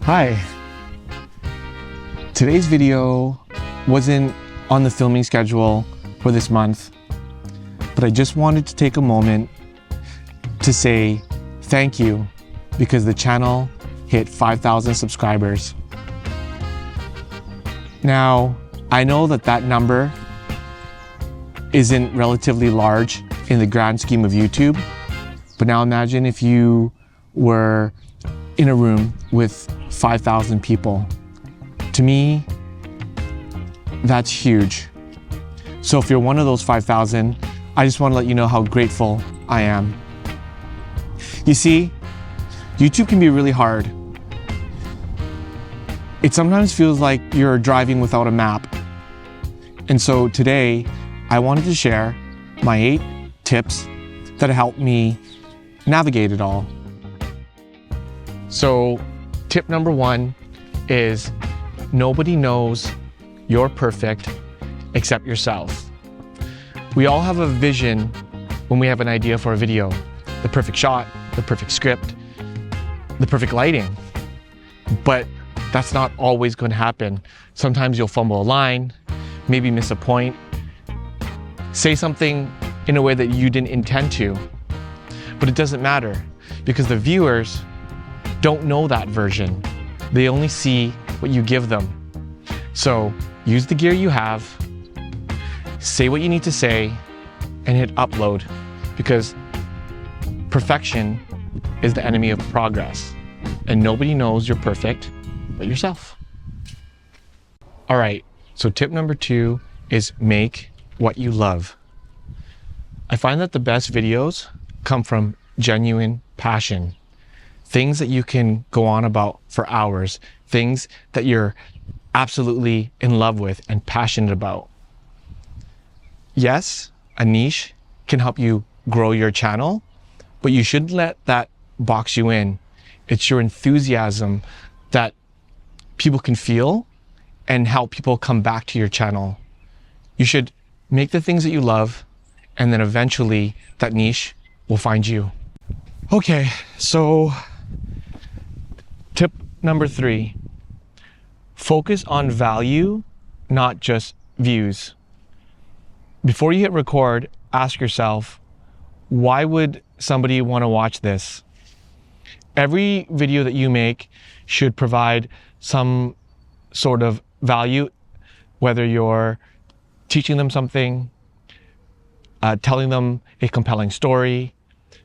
Hi. Today's video wasn't on the filming schedule for this month, but I just wanted to take a moment to say thank you because the channel hit 5,000 subscribers. Now, I know that number isn't relatively large in the grand scheme of YouTube, but now imagine if you were in a room with 5,000 people. To me, that's huge. So if you're one of those 5,000, I just want to let you know how grateful I am. You see, YouTube can be really hard. It sometimes feels like you're driving without a map. And so today, I wanted to share my 8 tips that helped me navigate it all. So tip number 1 is nobody knows you're perfect except yourself. We all have a vision when we have an idea for a video. The perfect shot, the perfect script, the perfect lighting. But that's not always going to happen. Sometimes you'll fumble a line, maybe miss a point, say something in a way that you didn't intend to. But it doesn't matter because the viewers don't know that version. They only see what you give them. So use the gear you have, say what you need to say, and hit upload because perfection is the enemy of progress. And nobody knows you're perfect but yourself. All right, so tip number 2 is make what you love. I find that the best videos come from genuine passion. Things that you can go on about for hours, things that you're absolutely in love with and passionate about. Yes, a niche can help you grow your channel, but you shouldn't let that box you in. It's your enthusiasm that people can feel and help people come back to your channel. You should make the things that you love, and then eventually that niche will find you. Okay, so tip number 3, focus on value, not just views. Before you hit record, ask yourself, why would somebody want to watch this? Every video that you make should provide some sort of value, whether you're teaching them something, telling them a compelling story,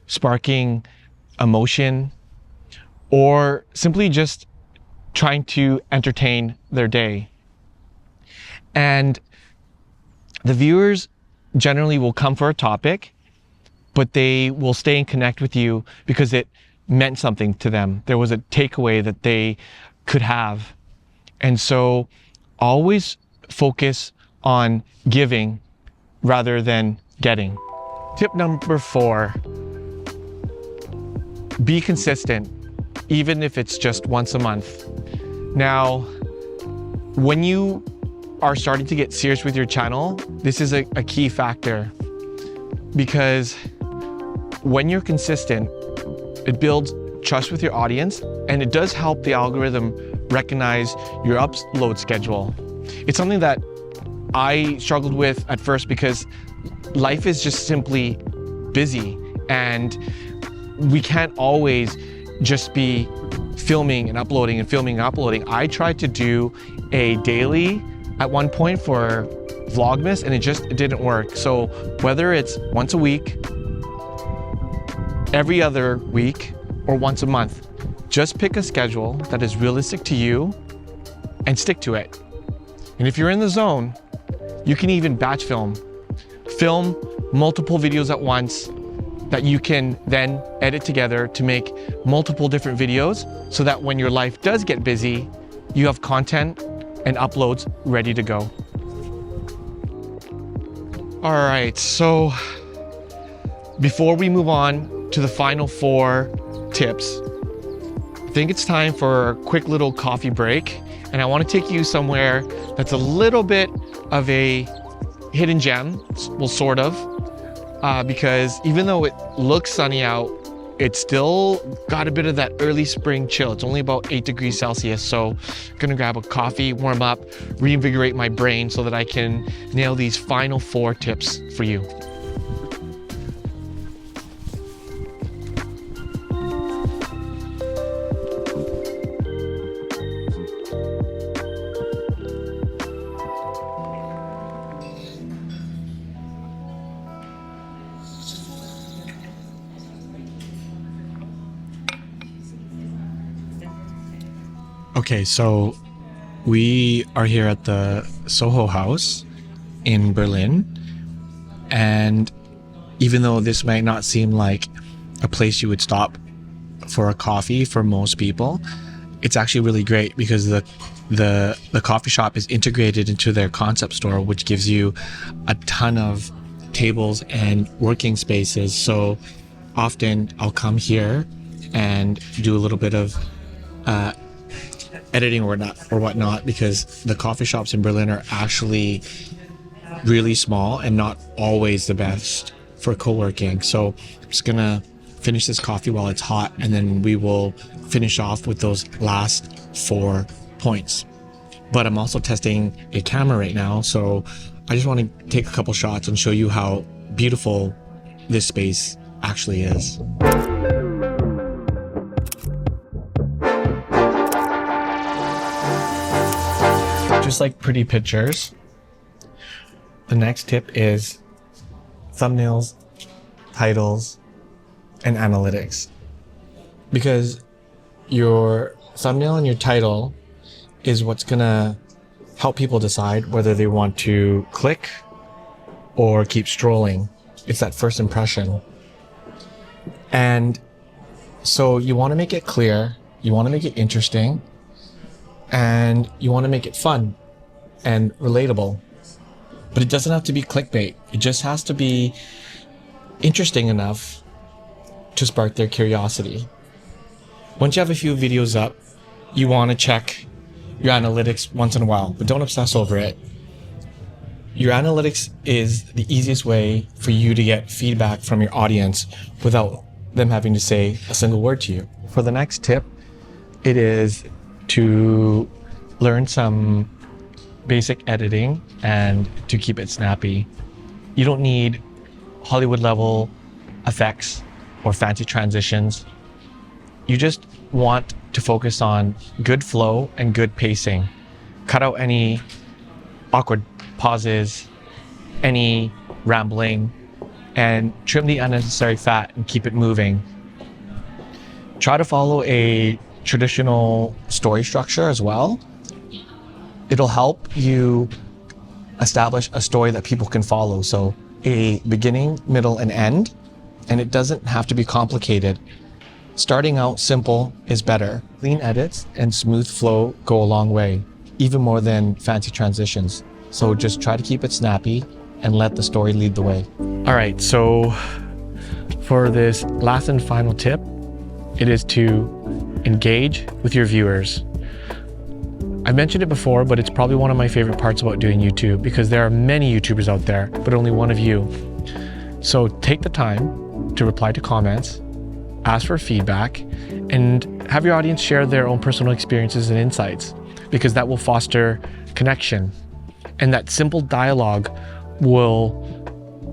sparking emotion, or simply just trying to entertain their day. And the viewers generally will come for a topic, but they will stay and connect with you because it meant something to them. There was a takeaway that they could have. And so always focus on giving rather than getting. Tip number 4, be consistent, even if it's just once a month. Now, when you are starting to get serious with your channel, this is a key factor because when you're consistent, it builds trust with your audience and it does help the algorithm recognize your upload schedule. It's something that I struggled with at first because life is just simply busy and we can't always just be filming and uploading and filming and uploading. I tried to do a daily at one point for Vlogmas and it didn't work. So whether it's once a week, every other week, or once a month, just pick a schedule that is realistic to you and stick to it. And if you're in the zone, you can even batch film. Film multiple videos at once that you can then edit together to make multiple different videos so that when your life does get busy, you have content and uploads ready to go. All right, so before we move on to the final 4 tips, I think it's time for a quick little coffee break. And I want to take you somewhere that's a little bit of a hidden gem, well, sort of, because even though it looks sunny out, it's still got a bit of that early spring chill. It's only about 8 degrees Celsius. So I'm gonna grab a coffee, warm up, reinvigorate my brain so that I can nail these final 4 tips for you. Okay, so we are here at the Soho House in Berlin, and even though this might not seem like a place you would stop for a coffee for most people, it's actually really great because the coffee shop is integrated into their concept store, which gives you a ton of tables and working spaces. So often I'll come here and do a little bit of editing or whatnot, because the coffee shops in Berlin are actually really small and not always the best for co-working. So I'm just gonna finish this coffee while it's hot, and then we will finish off with those last 4 points. But I'm also testing a camera right now, so I just want to take a couple shots and show you how beautiful this space actually is. Just like pretty pictures, the next tip is thumbnails, titles, and analytics. Because your thumbnail and your title is what's gonna help people decide whether they want to click or keep strolling. It's that first impression. And so you want to make it clear, you want to make it interesting, and you want to make it fun and relatable. But it doesn't have to be clickbait. It just has to be interesting enough to spark their curiosity. Once you have a few videos up, you want to check your analytics once in a while, but don't obsess over it. Your analytics is the easiest way for you to get feedback from your audience without them having to say a single word to you. For the next tip, it is to learn some basic editing and to keep it snappy. You don't need Hollywood level effects or fancy transitions. You just want to focus on good flow and good pacing. Cut out any awkward pauses, any rambling, and trim the unnecessary fat and keep it moving. Try to follow a traditional story structure as well. It'll help you establish a story that people can follow. So a beginning, middle, and end, and it doesn't have to be complicated. Starting out simple is better. Clean edits and smooth flow go a long way, even more than fancy transitions. So just try to keep it snappy and let the story lead the way. All right, so for this last and final tip, it is to engage with your viewers. I mentioned it before, but it's probably one of my favorite parts about doing YouTube, because there are many YouTubers out there, but only one of you. So take the time to reply to comments, ask for feedback, and have your audience share their own personal experiences and insights, because that will foster connection. And that simple dialogue will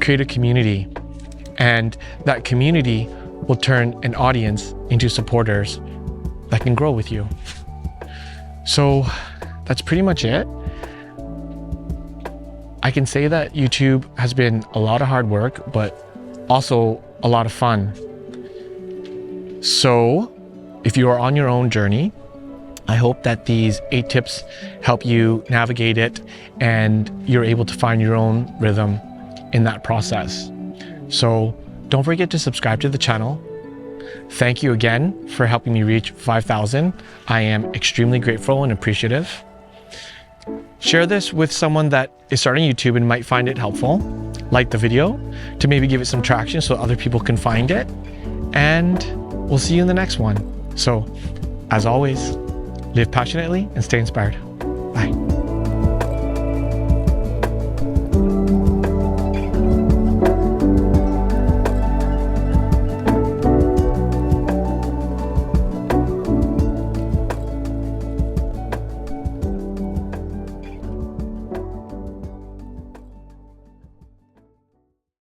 create a community, and that community will turn an audience into supporters that can grow with you. So that's pretty much it. I can say that YouTube has been a lot of hard work, but also a lot of fun. So if you are on your own journey, I hope that these 8 tips help you navigate it and you're able to find your own rhythm in that process. So don't forget to subscribe to the channel. Thank you again for helping me reach 5,000. I am extremely grateful and appreciative. Share this with someone that is starting YouTube and might find it helpful. Like the video to maybe give it some traction so other people can find it. And we'll see you in the next one. So, as always, live passionately and stay inspired. Bye.